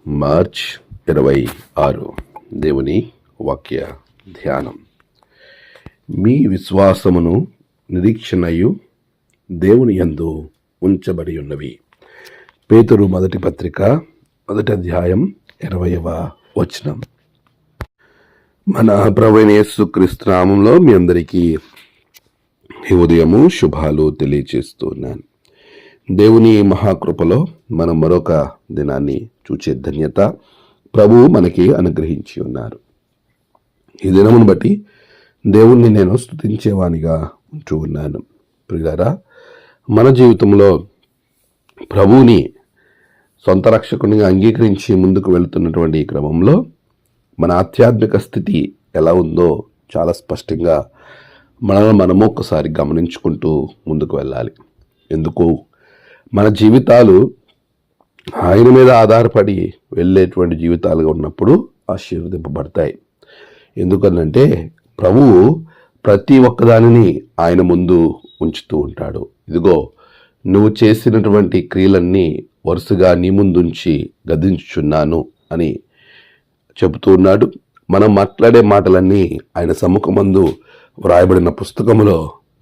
March 26 దేవుని వాక్య ధ్యానం. మీ విశ్వాసమును నిరీక్షణయు దేవుని యందు ఉంచబడి ఉన్నవి. పేతురు మొదటి పత్రిక 1వ అధ్యాయం 20వ వచనం. మన ప్రభువైన యేసుక్రీస్తు నామములో మీ అందరికీ ఈ ఉదయము శుభాలు తెలియజేస్తున్నాను. దేవుని మహాకృపలో మనం మరొక దినాన్ని చూచే ధన్యత ప్రభువు మనకి అనుగ్రహించి ఉన్నారు. ఈ దినమును బట్టి దేవుణ్ణి నేను స్తుతించేవానిగా ఉంటూ ఉన్నాను. ప్రియులారా, మన జీవితంలో ప్రభువుని సొంత రక్షకునిగా అంగీకరించి ముందుకు వెళుతున్నటువంటి ఈ క్రమంలో మన ఆధ్యాత్మిక స్థితి ఎలా ఉందో చాలా స్పష్టంగా మనము ఒక్కసారి గమనించుకుంటూ ముందుకు వెళ్ళాలి. ఎందుకు మన జీవితాలు ఆయన మీద ఆధారపడి వెళ్ళేటువంటి జీవితాలుగా ఉన్నప్పుడు ఆశీర్వదింపబడతాయి. ఎందుకనంటే ప్రభువు ప్రతి ఒక్కదానిని ఆయన ముందు ఉంచుతూ ఉంటాడు. ఇదిగో, నువ్వు చేసినటువంటి క్రియలన్నీ వరుసగా నీ ముందుంచి గద్దించుచున్నాను అని చెబుతూ ఉన్నాడు. మనం మాట్లాడే మాటలన్నీ ఆయన సమ్ముఖమందు వ్రాయబడిన పుస్తకములో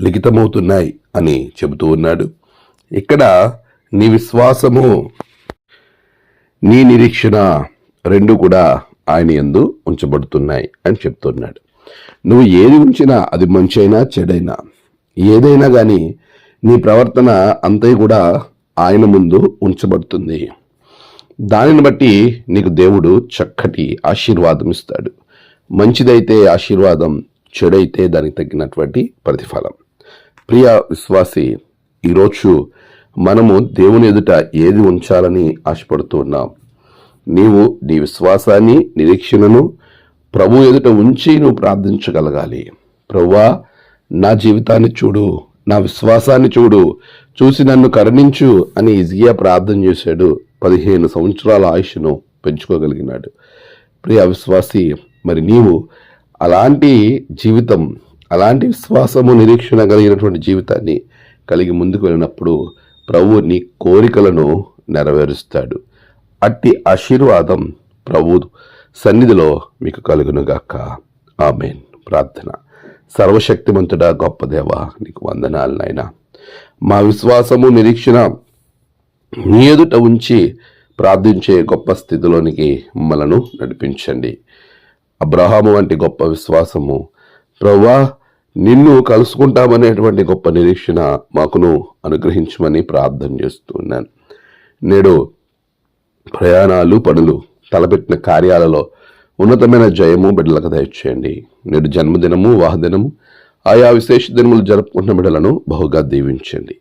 లిఖితమవుతున్నాయి అని చెబుతూ ఉన్నాడు. ఇక్కడ నీ విశ్వాసము, నీ నిరీక్షణ రెండు కూడా ఆయన యందు ఉంచబడుతున్నాయి అని చెప్తున్నాడు. నువ్వు ఏది ఉంచినా, అది మంచి అయినా చెడైనా, ఏదైనా కానీ నీ ప్రవర్తన అంతా కూడా ఆయన ముందు ఉంచబడుతుంది. దానిని బట్టి నీకు దేవుడు చక్కటి ఆశీర్వాదం ఇస్తాడు. మంచిదైతే ఆశీర్వాదం, చెడైతే దానికి తగ్గినటువంటి ప్రతిఫలం. ప్రియ విశ్వాసి, ఈరోజు మనము దేవుని ఎదుట ఏది ఉంచాలని ఆశపడుతూ ఉన్నాం? నీవు నీ విశ్వాసాన్ని, నిరీక్షణను ప్రభు ఎదుట ఉంచి నువ్వు ప్రార్థించగలగాలి. ప్రభువా, నా జీవితాన్ని చూడు, నా విశ్వాసాన్ని చూడు, చూసి నన్ను కరుణించు అని హిజ్కియా ప్రార్థన చేశాడు. 15 సంవత్సరాల ఆయుష్ను పెంచుకోగలిగినాడు. ప్రియ విశ్వాసి, మరి నీవు అలాంటి జీవితం, అలాంటి విశ్వాసము, నిరీక్షణ కలిగినటువంటి జీవితాన్ని కలిగి ముందుకు వెళ్ళినప్పుడు ప్రభు నీ కోరికలను నెరవేరుస్తాడు. అట్టి ఆశీర్వాదం ప్రభు సన్నిధిలో మీకు కలుగునుగాక. ఆమేన్. ప్రార్థన. సర్వశక్తిమంతుడా, గొప్ప దేవా, నీకు వందనాలు నాయనా. మా విశ్వాసము, నిరీక్షణ నీ ఎదుట ఉంచి ప్రార్థించే గొప్ప స్థితిలోనికి మమ్మలను నడిపించండి. అబ్రహాము వంటి గొప్ప విశ్వాసము, ప్రభువా, నిన్ను కలుసుకుంటామనేటువంటి గొప్ప నిరీక్షణ మాకును అనుగ్రహించమని ప్రార్థన చేస్తున్నాను. నేడు ప్రయాణాలు, పనులు, తలపెట్టిన కార్యాలలో ఉన్నతమైన జయము బిడ్డలకు దయచేయండి. నేడు జన్మదినము, వాహదినము, ఆయా విశేష దినములు జరుపుకుంటున్న బిడ్డలను బహుగా దీవించండి.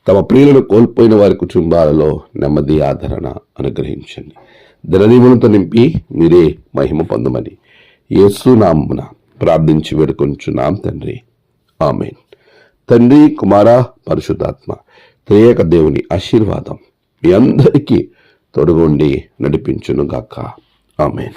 తమ ప్రియులను కోల్పోయిన వారి కుటుంబాలలో నెమ్మది, ఆదరణ అనుగ్రహించండి. దినదీవులతో నింపి మీరే మహిమ పొందమని యేసు నామమున ప్రార్థించి వేడుకొంచున్నాం తండ్రి. ఆమేన్. తండ్రి, కుమార, పరిశుద్ధాత్మ త్రియేక దేవుని ఆశీర్వాదం మీ అందరికీ తోడుగుండి నడిపించును గాక. ఆమేన్.